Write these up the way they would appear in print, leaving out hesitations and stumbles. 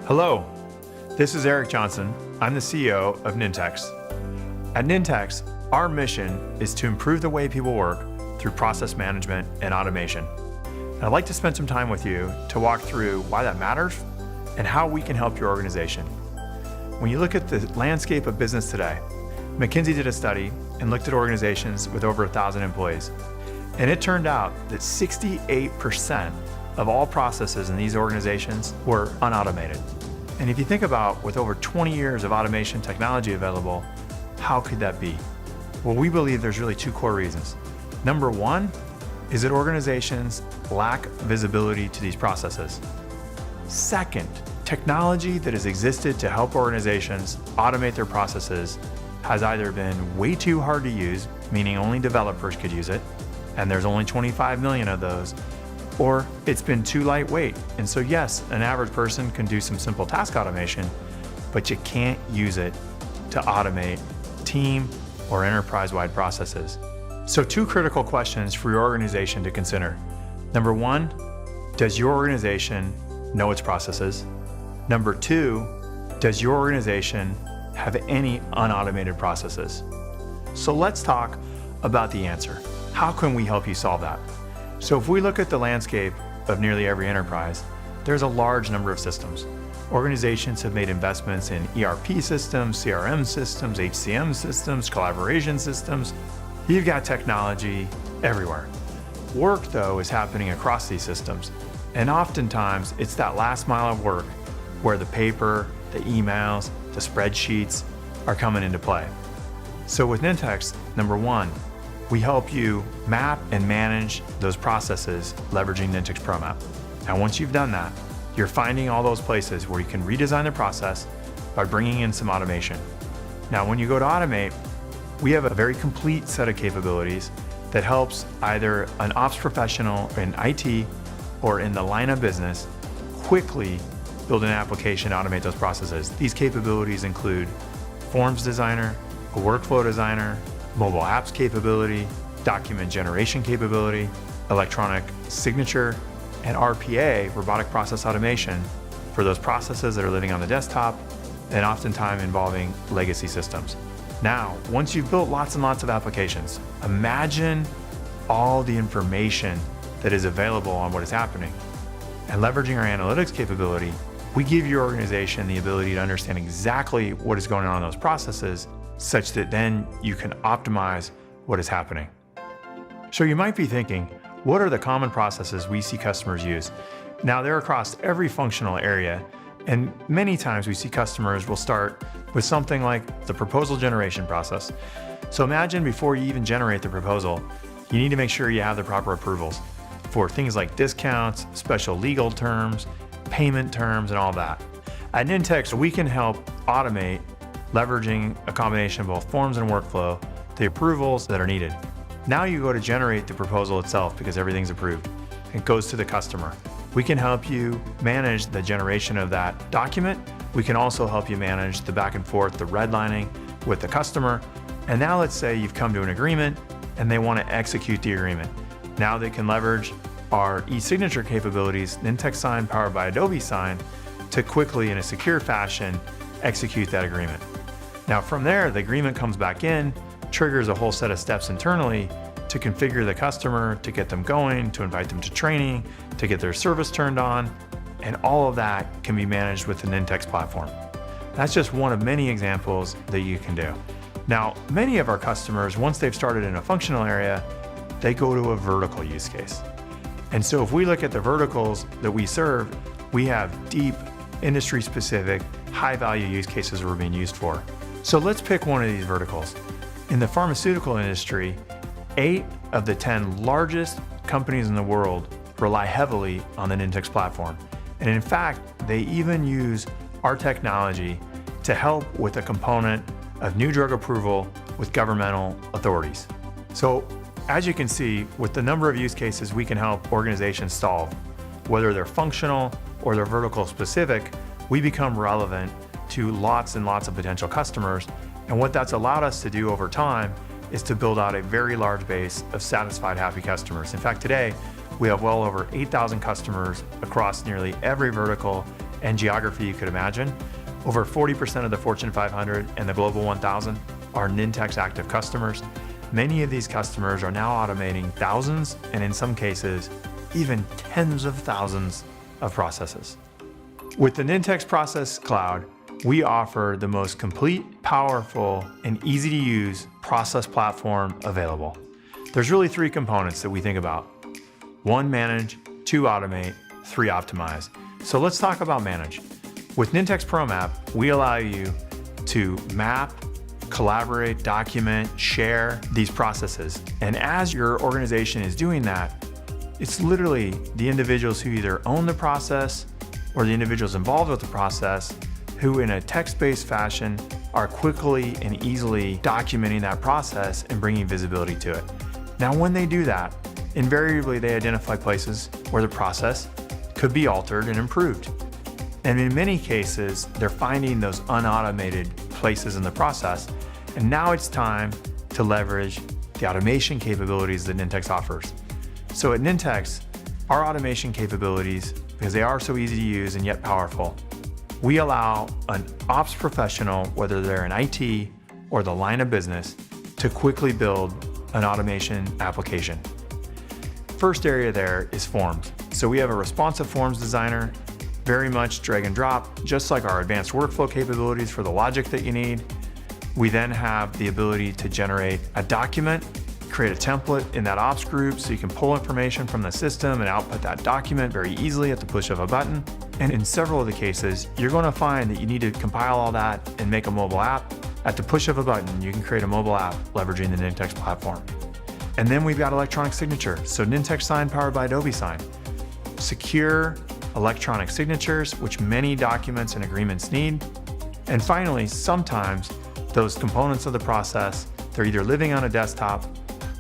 Hello, this is Eric Johnson. I'm the CEO of Nintex. At Nintex, our mission is to improve the way people work through process management and automation. And I'd like to spend some time with you to walk through why that matters and how we can help your organization. When you look at the landscape of business today, McKinsey did a study and looked at organizations with over 1,000 employees. And it turned out that 68% of all processes in these organizations were unautomated. And if you think about with over 20 years of automation technology available, how could that be? Well, we believe there's really two core reasons. Number one is that organizations lack visibility to these processes. Second, technology that has existed to help organizations automate their processes has either been way too hard to use, meaning only developers could use it, and there's only 25 million of those, or it's been too lightweight. And so yes, an average person can do some simple task automation, but you can't use it to automate team or enterprise-wide processes. So two critical questions for your organization to consider. Number one, does your organization know its processes? Number two, does your organization have any unautomated processes? So let's talk about the answer. How can we help you solve that? So if we look at the landscape of nearly every enterprise, there's a large number of systems. Organizations have made investments in ERP systems, CRM systems, HCM systems, collaboration systems. You've got technology everywhere. Work, though, is happening across these systems. And oftentimes, it's that last mile of work where the paper, the emails, the spreadsheets are coming into play. So with Nintex, number one, we help you map and manage those processes leveraging Nintex ProMap. Now, once you've done that, you're finding all those places where you can redesign the process by bringing in some automation. Now, when you go to automate, we have a very complete set of capabilities that helps either an ops professional in IT or in the line of business quickly build an application to automate those processes. These capabilities include forms designer, a workflow designer, mobile apps capability, document generation capability, electronic signature, and RPA, robotic process automation, for those processes that are living on the desktop and oftentimes involving legacy systems. Now, once you've built lots and lots of applications, imagine all the information that is available on what is happening. And leveraging our analytics capability, we give your organization the ability to understand exactly what is going on in those processes, such that then you can optimize what is happening. So you might be thinking, what are the common processes we see customers use? Now, they're across every functional area, and many times we see customers will start with something like the proposal generation process. So imagine before you even generate the proposal, you need to make sure you have the proper approvals for things like discounts, special legal terms, payment terms, and all that. At Nintex, we can help automate leveraging a combination of both forms and workflow, the approvals that are needed. Now you go to generate the proposal itself because everything's approved. It goes to the customer. We can help you manage the generation of that document. We can also help you manage the back and forth, the redlining with the customer. And now let's say you've come to an agreement and they want to execute the agreement. Now they can leverage our e-signature capabilities, Nintex Sign powered by Adobe Sign, to quickly, in a secure fashion, execute that agreement. Now from there, the agreement comes back in, triggers a whole set of steps internally to configure the customer, to get them going, to invite them to training, to get their service turned on, and all of that can be managed with the Nintex platform. That's just one of many examples that you can do. Now, many of our customers, once they've started in a functional area, they go to a vertical use case. And so if we look at the verticals that we serve, we have deep, industry-specific, high-value use cases we're being used for. So let's pick one of these verticals. In the pharmaceutical industry, 8 of the 10 largest companies in the world rely heavily on the Nintex platform. And in fact, they even use our technology to help with a component of new drug approval with governmental authorities. So as you can see, with the number of use cases we can help organizations solve, whether they're functional or they're vertical specific, we become relevant to lots and lots of potential customers. And what that's allowed us to do over time is to build out a very large base of satisfied, happy customers. In fact, today, we have well over 8,000 customers across nearly every vertical and geography you could imagine. Over 40% of the Fortune 500 and the Global 1000 are Nintex active customers. Many of these customers are now automating thousands, and in some cases, even tens of thousands of processes. With the Nintex Process Cloud, we offer the most complete, powerful, and easy to use process platform available. There's really three components that we think about. 1, manage, 2, automate, 3, optimize. So let's talk about manage. With Nintex ProMap, we allow you to map, collaborate, document, share these processes. And as your organization is doing that, it's literally the individuals who either own the process or the individuals involved with the process who in a text-based fashion are quickly and easily documenting that process and bringing visibility to it. Now, when they do that, invariably they identify places where the process could be altered and improved. And in many cases, they're finding those unautomated places in the process. And now it's time to leverage the automation capabilities that Nintex offers. So at Nintex, our automation capabilities, because they are so easy to use and yet powerful, we allow an ops professional, whether they're in IT or the line of business, to quickly build an automation application. First area there is forms. So we have a responsive forms designer, very much drag and drop, just like our advanced workflow capabilities for the logic that you need. We then have the ability to generate a document, create a template in that ops group so you can pull information from the system and output that document very easily at the push of a button. And in several of the cases, you're going to find that you need to compile all that and make a mobile app. At the push of a button, you can create a mobile app leveraging the Nintex platform. And then we've got electronic signature. So Nintex Sign powered by Adobe Sign. Secure electronic signatures, which many documents and agreements need. And finally, sometimes those components of the process, they're either living on a desktop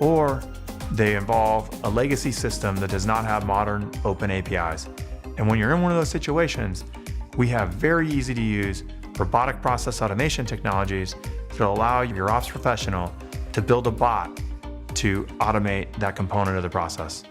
or they involve a legacy system that does not have modern open APIs. And when you're in one of those situations, we have very easy to use robotic process automation technologies that allow your ops professional to build a bot to automate that component of the process.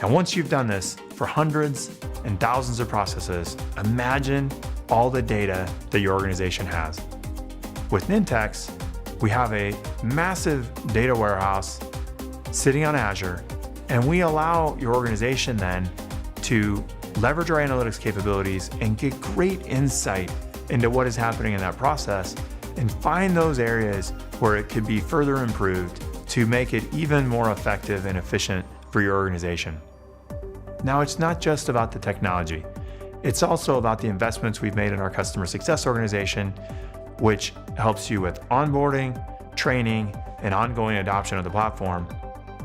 And once you've done this for hundreds and thousands of processes, imagine all the data that your organization has. With Nintex, we have a massive data warehouse sitting on Azure, and we allow your organization then to leverage our analytics capabilities and get great insight into what is happening in that process and find those areas where it could be further improved to make it even more effective and efficient for your organization. Now, it's not just about the technology. It's also about the investments we've made in our customer success organization, which helps you with onboarding, training, and ongoing adoption of the platform.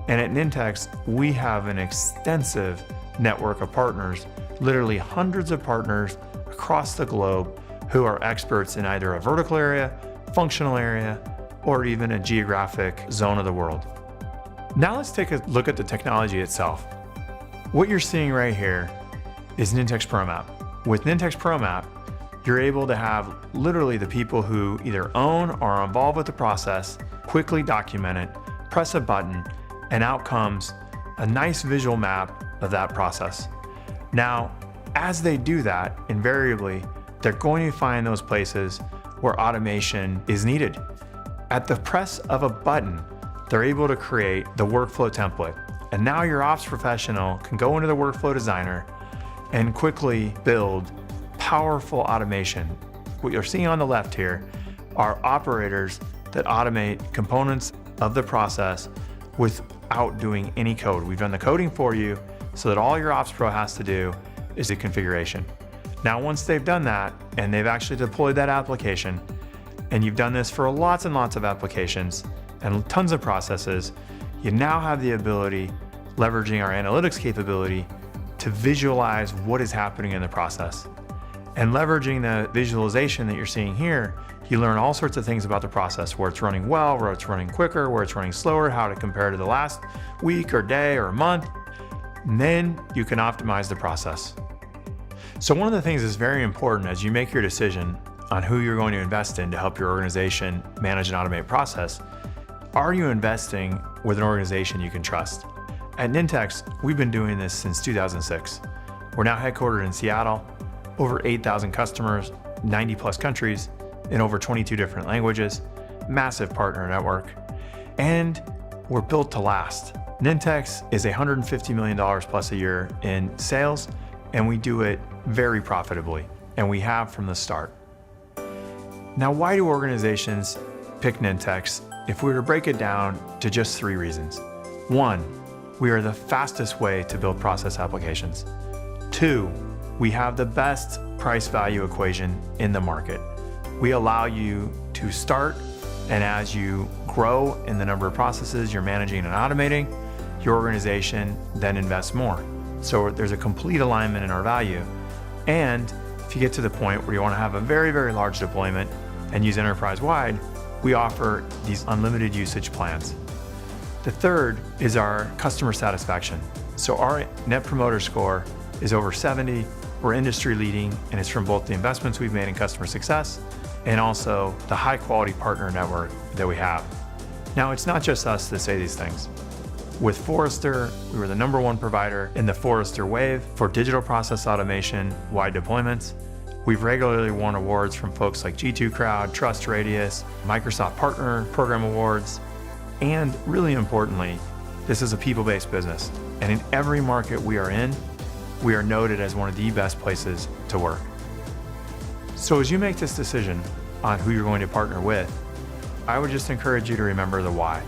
And at Nintex, we have an extensive network of partners, literally hundreds of partners across the globe who are experts in either a vertical area, functional area, or even a geographic zone of the world. Now let's take a look at the technology itself. What you're seeing right here is Nintex ProMap. With Nintex ProMap, you're able to have literally the people who either own or are involved with the process quickly document it, press a button, and out comes a nice visual map of that process. Now, as they do that, invariably, they're going to find those places where automation is needed. At the press of a button, they're able to create the workflow template. And now your ops professional can go into the workflow designer and quickly build powerful automation. What you're seeing on the left here are operators that automate components of the process without doing any code. We've done the coding for you so that all your ops pro has to do is the configuration. Now, once they've done that and they've actually deployed that application, and you've done this for lots and lots of applications and tons of processes, you now have the ability, leveraging our analytics capability, to visualize what is happening in the process. And leveraging the visualization that you're seeing here, you learn all sorts of things about the process, where it's running well, where it's running quicker, where it's running slower, how to compare to the last week or day or month. And then you can optimize the process. So one of the things that's very important as you make your decision on who you're going to invest in to help your organization manage and automate process, are you investing with an organization you can trust? At Nintex, we've been doing this since 2006. We're now headquartered in Seattle. over 8,000 customers, 90 plus countries, in over 22 different languages, massive partner network, and we're built to last. Nintex is $150 million plus a year in sales, and we do it very profitably, and we have from the start. Now, why do organizations pick Nintex? If we were to break it down to just 3 reasons. 1, we are the fastest way to build process applications. 2, we have the best price-value equation in the market. We allow you to start, and as you grow in the number of processes you're managing and automating, your organization then invests more. So there's a complete alignment in our value. And if you get to the point where you want to have a very, very large deployment and use enterprise-wide, we offer these unlimited usage plans. The third is our customer satisfaction. So our Net Promoter Score is over 70. We're industry leading, and it's from both the investments we've made in customer success and also the high quality partner network that we have. Now, it's not just us that say these things. With Forrester, we were the #1 provider in the Forrester Wave for digital process automation wide deployments. We've regularly won awards from folks like G2 Crowd, Trust Radius, Microsoft Partner Program Awards, and really importantly, this is a people-based business. And in every market we are in, we are noted as one of the best places to work. So as you make this decision on who you're going to partner with, I would just encourage you to remember the why.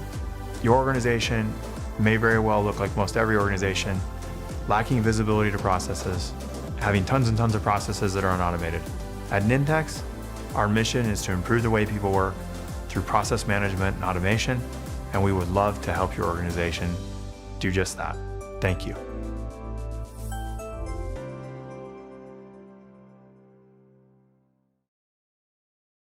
Your organization may very well look like most every organization, lacking visibility to processes, having tons and tons of processes that are unautomated. At Nintex, our mission is to improve the way people work through process management and automation, and we would love to help your organization do just that. Thank you.